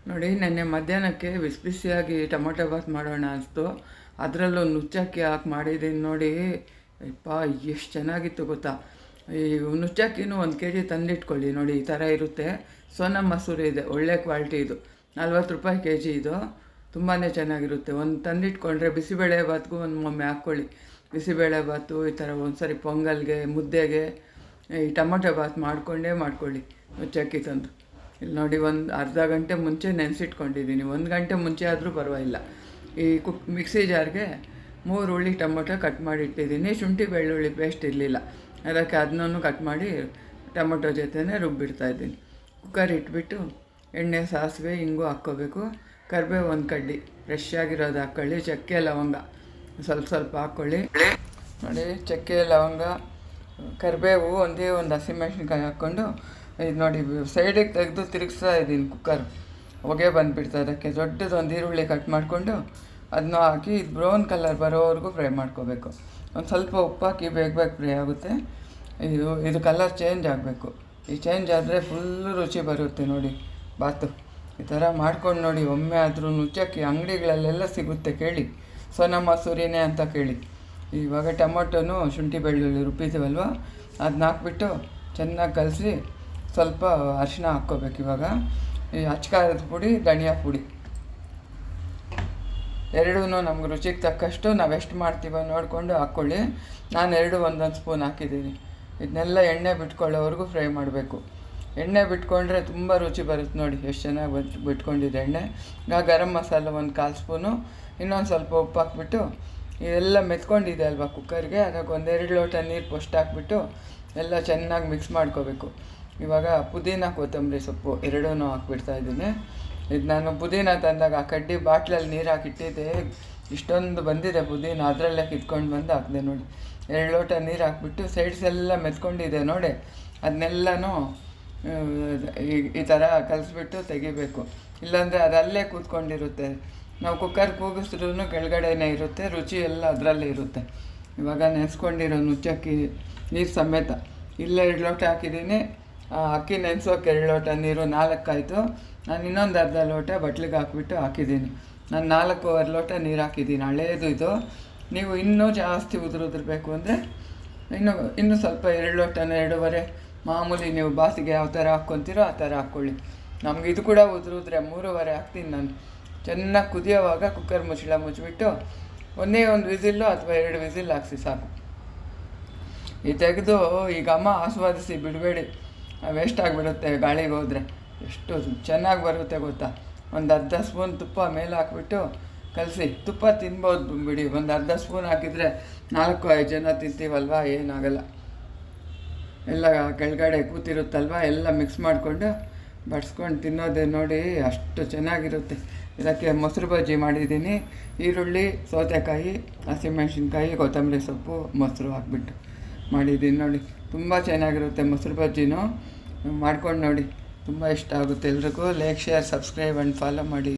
ನೋಡಿ, ನೆನ್ನೆ ಮಧ್ಯಾಹ್ನಕ್ಕೆ ಬಿಸಿ ಬಿಸಿಯಾಗಿ ಟೊಮೊಟೊ ಬಾತ್ ಮಾಡೋಣ ಅನಿಸ್ತು. ಅದರಲ್ಲೂ ನುಚ್ಚಕ್ಕಿ ಹಾಕಿ ಮಾಡಿದ್ದೀನಿ ನೋಡಿ. ಯಪ್ಪ, ಎಷ್ಟು ಚೆನ್ನಾಗಿತ್ತು ಗೊತ್ತಾ. ಈ ನುಚ್ಚಕ್ಕಿನೂ 1 kg ತಂದಿಟ್ಕೊಳ್ಳಿ. ನೋಡಿ, ಈ ಥರ ಇರುತ್ತೆ. ಸೋನಾ ಮಸೂರಿ ಇದೆ, ಒಳ್ಳೆ ಕ್ವಾಲಿಟಿ ಇದು. 40 ರೂಪಾಯಿ kg ಇದು. ತುಂಬಾ ಚೆನ್ನಾಗಿರುತ್ತೆ. ಒಂದು ತಂದಿಟ್ಕೊಂಡ್ರೆ ಬಿಸಿಬೇಳೆ ಬಾತ್ಗೂ ಒಮ್ಮೆ ಹಾಕ್ಕೊಳ್ಳಿ. ಬಿಸಿಬೇಳೆ ಬಾತು ಈ ಥರ ಒಂದ್ಸರಿ ಪೊಂಗಲ್ಗೆ, ಮುದ್ದೆಗೆ ಈ ಟೊಮೊಟೊ ಬಾತ್ ಮಾಡ್ಕೊಳ್ಳಿ ನುಚ್ಚಕ್ಕಿ ತಂದು. ಇಲ್ಲಿ ನೋಡಿ, ಒಂದು ಅರ್ಧ ಗಂಟೆ ಮುಂಚೆ ನೆನೆಸಿಟ್ಕೊಂಡಿದ್ದೀನಿ. 1 ಗಂಟೆ ಮುಂಚೆ ಆದರೂ ಪರವಾಗಿಲ್ಲ. ಈ ಮಿಕ್ಸಿ ಜಾರ್ಗೆ 3 ಉಳ್ಳಿ ಟೊಮೊಟೊ ಕಟ್ ಮಾಡಿ ಇಟ್ಟಿದ್ದೀನಿ. ಶುಂಠಿ ಬೆಳ್ಳುಳ್ಳಿ ಪೇಸ್ಟ್ ಇರಲಿಲ್ಲ, ಅದಕ್ಕೆ ಅದನ್ನೂ ಕಟ್ ಮಾಡಿ ಟೊಮೊಟೊ ಜೊತೆನೇ ರುಬ್ಬಿಡ್ತಾಯಿದ್ದೀನಿ. ಕುಕ್ಕರ್ ಇಟ್ಬಿಟ್ಟು ಎಣ್ಣೆ, ಸಾಸಿವೆ, ಇಂಗು ಹಾಕ್ಕೋಬೇಕು. ಕರಿಬೇವು 1 ಕಡ್ಡಿ ಫ್ರೆಶ್ ಆಗಿರೋದು ಹಾಕ್ಕೊಳ್ಳಿ. ಚಕ್ಕೆ ಲವಂಗ ಸ್ವಲ್ಪ ಹಾಕ್ಕೊಳ್ಳಿ. ನೋಡಿ, ಚಕ್ಕೆ ಲವಂಗ, ಕರಿಬೇವು, ಒಂದೇ ಒಂದು ಹಸಿಮೆಣ್ಸಿನ್ಕಾಯಿ ಹಾಕ್ಕೊಂಡು ಇದು ನೋಡಿ ಸೈಡಿಗೆ ತೆಗೆದು ತಿರುಗಿಸ್ತಾ ಇದ್ದೀನಿ. ಕುಕ್ಕರ್ ಹೊಗೆ ಬಂದುಬಿಡ್ತಾ. ಅದಕ್ಕೆ ದೊಡ್ಡದೊಂದು ಈರುಳ್ಳಿ ಕಟ್ ಮಾಡಿಕೊಂಡು ಅದನ್ನ ಹಾಕಿ ಇದು ಬ್ರೌನ್ ಕಲರ್ ಬರೋವರೆಗೂ ಫ್ರೈ ಮಾಡ್ಕೋಬೇಕು. ಒಂದು ಸ್ವಲ್ಪ ಉಪ್ಪು ಹಾಕಿ ಬೇಗ ಫ್ರೈ ಆಗುತ್ತೆ. ಇದು ಕಲರ್ ಚೇಂಜ್ ಆಗಬೇಕು. ಈ ಚೇಂಜ್ ಆದರೆ ಫುಲ್ಲು ರುಚಿ ಬರುತ್ತೆ ನೋಡಿ ಬಾತು. ಈ ಥರ ಮಾಡ್ಕೊಂಡು ನೋಡಿ. ಒಮ್ಮೆ ಆದರೂ ನುಚ್ಚಕ್ಕಿ ಅಂಗಡಿಗಳಲ್ಲೆಲ್ಲ ಸಿಗುತ್ತೆ, ಕೇಳಿ. ಸೋನಾ ಮಸೂರಿನೇ ಅಂತ ಕೇಳಿ. ಇವಾಗ ಟೊಮೊಟೊನು ಶುಂಠಿ ಬೆಳ್ಳುಳ್ಳಿ ರುಬ್ಬಿದ್ದೀವಲ್ವ, ಅದನ್ನ ಹಾಕ್ಬಿಟ್ಟು ಚೆನ್ನಾಗಿ ಕಲಸಿ ಸ್ವಲ್ಪ ಅರಿಶಿನ ಹಾಕ್ಕೋಬೇಕು. ಇವಾಗ ಈ ಅಚ್ಕಾರದ ಪುಡಿ, ಧನಿಯಾ ಪುಡಿ ಎರಡೂ ನಮ್ಗೆ ರುಚಿಗೆ ತಕ್ಕಷ್ಟು ನಾವು ಎಷ್ಟು ಮಾಡ್ತೀವೋ ನೋಡಿಕೊಂಡು ಹಾಕ್ಕೊಳ್ಳಿ. ನಾನು 1 ಸ್ಪೂನ್ ಹಾಕಿದ್ದೀನಿ. ಇದನ್ನೆಲ್ಲ ಎಣ್ಣೆ ಬಿಟ್ಕೊಳ್ಳೋವರೆಗೂ ಫ್ರೈ ಮಾಡಬೇಕು. ಎಣ್ಣೆ ಬಿಟ್ಕೊಂಡ್ರೆ ತುಂಬ ರುಚಿ ಬರುತ್ತೆ ನೋಡಿ. ಎಷ್ಟು ಚೆನ್ನಾಗಿ ಬಿಟ್ಕೊಂಡಿದೆ ಎಣ್ಣೆ. ಈಗ ಗರಂ ಮಸಾಲ 1/4 ಸ್ಪೂನು, ಇನ್ನೊಂದು ಸ್ವಲ್ಪ ಉಪ್ಪು ಹಾಕ್ಬಿಟ್ಟು ಇದೆಲ್ಲ ಮೆತ್ಕೊಂಡಿದೆ ಅಲ್ವಾ ಕುಕ್ಕರ್ಗೆ, ಅದಕ್ಕೆ 1-2 ಲೋಟ ನೀರು ಫಸ್ಟ್ ಹಾಕ್ಬಿಟ್ಟು ಎಲ್ಲ ಚೆನ್ನಾಗಿ ಮಿಕ್ಸ್ ಮಾಡ್ಕೋಬೇಕು. ಇವಾಗ ಪುದೀನ, ಕೊತ್ತಂಬರಿ ಸೊಪ್ಪು ಎರಡೂ ಹಾಕ್ಬಿಡ್ತಾಯಿದ್ದೀನಿ. ಇದು ನಾನು ಪುದೀನ ತಂದಾಗ ಆ ಕಡ್ಡಿ ಬಾಟ್ಲಲ್ಲಿ ನೀರು ಹಾಕಿಟ್ಟಿದ್ದೆ. ಇಷ್ಟೊಂದು ಬಂದಿದೆ ಪುದೀನ, ಅದರಲ್ಲೇ ಕಿತ್ಕೊಂಡು ಬಂದು ಹಾಕಿದೆ ನೋಡಿ. 2 ಲೋಟ ನೀರು ಹಾಕ್ಬಿಟ್ಟು ಸೈಡ್ಸ್ ಎಲ್ಲ ಮೆತ್ಕೊಂಡಿದೆ ನೋಡಿ. ಅದನ್ನೆಲ್ಲನೂ ಈ ಥರ ಕಲಿಸ್ಬಿಟ್ಟು ತೆಗಿಬೇಕು. ಇಲ್ಲಾಂದರೆ ಅದಲ್ಲೇ ಕೂತ್ಕೊಂಡಿರುತ್ತೆ. ನಾವು ಕುಕ್ಕರ್ ಕೂಗಿಸಿದ್ರೂ ಕೆಳಗಡೆನೇ ಇರುತ್ತೆ, ರುಚಿ ಎಲ್ಲ ಅದರಲ್ಲೇ ಇರುತ್ತೆ. ಇವಾಗ ನೆನೆಸ್ಕೊಂಡಿರೋ ನುಚ್ಚಕ್ಕಿ ನೀರು ಸಮೇತ ಇಲ್ಲೇ 2 ಲೋಟ ಹಾಕಿದ್ದೀನಿ. ಅಕ್ಕಿ ನೆನೆಸೋಕೆ 2 ಲೋಟ ನೀರು 4 ಆಯಿತು. ನಾನು ಇನ್ನೊಂದು ಅರ್ಧ ಲೋಟ ಬಟ್ಲಿಗೆ ಹಾಕ್ಬಿಟ್ಟು ಹಾಕಿದ್ದೀನಿ. ನಾನು 4.25 ಲೋಟ ನೀರು ಹಾಕಿದ್ದೀನಿ. ಹಳೇದು ಇದು. ನೀವು ಇನ್ನೂ ಜಾಸ್ತಿ ಉದುರಿಬೇಕು ಅಂದರೆ ಇನ್ನೂ ಸ್ವಲ್ಪ 2 ಲೋಟನ 2.5 ಮಾಮೂಲಿ ನೀವು ಬಾತಿಗೆ ಯಾವ ಥರ ಹಾಕ್ಕೊತೀರೋ ಆ ಥರ ಹಾಕ್ಕೊಳ್ಳಿ. ನಮ್ಗೆ ಇದು ಕೂಡ ಉದುರಿದ್ರೆ 3.5 ಹಾಕ್ತೀನಿ ನಾನು. ಚೆನ್ನಾಗಿ ಕುದಿಯೋವಾಗ ಕುಕ್ಕರ್ ಮುಚ್ಚಿಬಿಟ್ಟು ಒಂದೇ ಒಂದು ವಿಸಿಲ್ಲು ಅಥವಾ 2 ವಿಸಿಲ್ ಹಾಕ್ಸಿ ಸಾಕು. ಈ ತೆಗೆದು ಈ ಘಮ ಆಸ್ವಾದಿಸಿ ಬಿಡಬೇಡಿ, ವೇಸ್ಟ್ ಆಗಿಬಿಡುತ್ತೆ ಗಾಳಿಗೆ ಹೋದರೆ. ಎಷ್ಟು ಚೆನ್ನಾಗಿ ಬರುತ್ತೆ ಗೊತ್ತಾ. ಒಂದು ಅರ್ಧ ಸ್ಪೂನ್ ತುಪ್ಪ ಮೇಲೆ ಹಾಕ್ಬಿಟ್ಟು ಕಲಸಿ. ತುಪ್ಪ ತಿನ್ಬೋದು ಬಿಡಿ, ಒಂದು ಅರ್ಧ ಸ್ಪೂನ್ ಹಾಕಿದರೆ 4-5 ಜನ ತಿಂತೀವಲ್ವ, ಏನಾಗಲ್ಲ. ಎಲ್ಲ ಕೆಳಗಡೆ ಕೂತಿರುತ್ತಲ್ವ, ಎಲ್ಲ ಮಿಕ್ಸ್ ಮಾಡಿಕೊಂಡು ಬಡಿಸ್ಕೊಂಡು ತಿನ್ನೋದೇ ನೋಡಿ, ಅಷ್ಟು ಚೆನ್ನಾಗಿರುತ್ತೆ. ಇದಕ್ಕೆ ಮೊಸರು ಬಜ್ಜಿ ಮಾಡಿದ್ದೀನಿ. ಈರುಳ್ಳಿ, ಸೌತೆಕಾಯಿ, ಹಸಿಮೆಣ್ಸಿನ್ಕಾಯಿ, ಕೊತ್ತಂಬರಿ ಸೊಪ್ಪು, ಮೊಸರು ಹಾಕ್ಬಿಟ್ಟು ಮಾಡಿದ್ದೀನಿ ನೋಡಿ. ತುಂಬ ಚೆನ್ನಾಗಿರುತ್ತೆ ಮೊಸರು ಬಜ್ಜಿನೂ. ಮಾಡ್ಕೊಂಡು ನೋಡಿ, ತುಂಬ ಇಷ್ಟ ಆಗುತ್ತೆ ಎಲ್ರಿಗೂ. Like, share, subscribe and follow ಮಾಡಿ.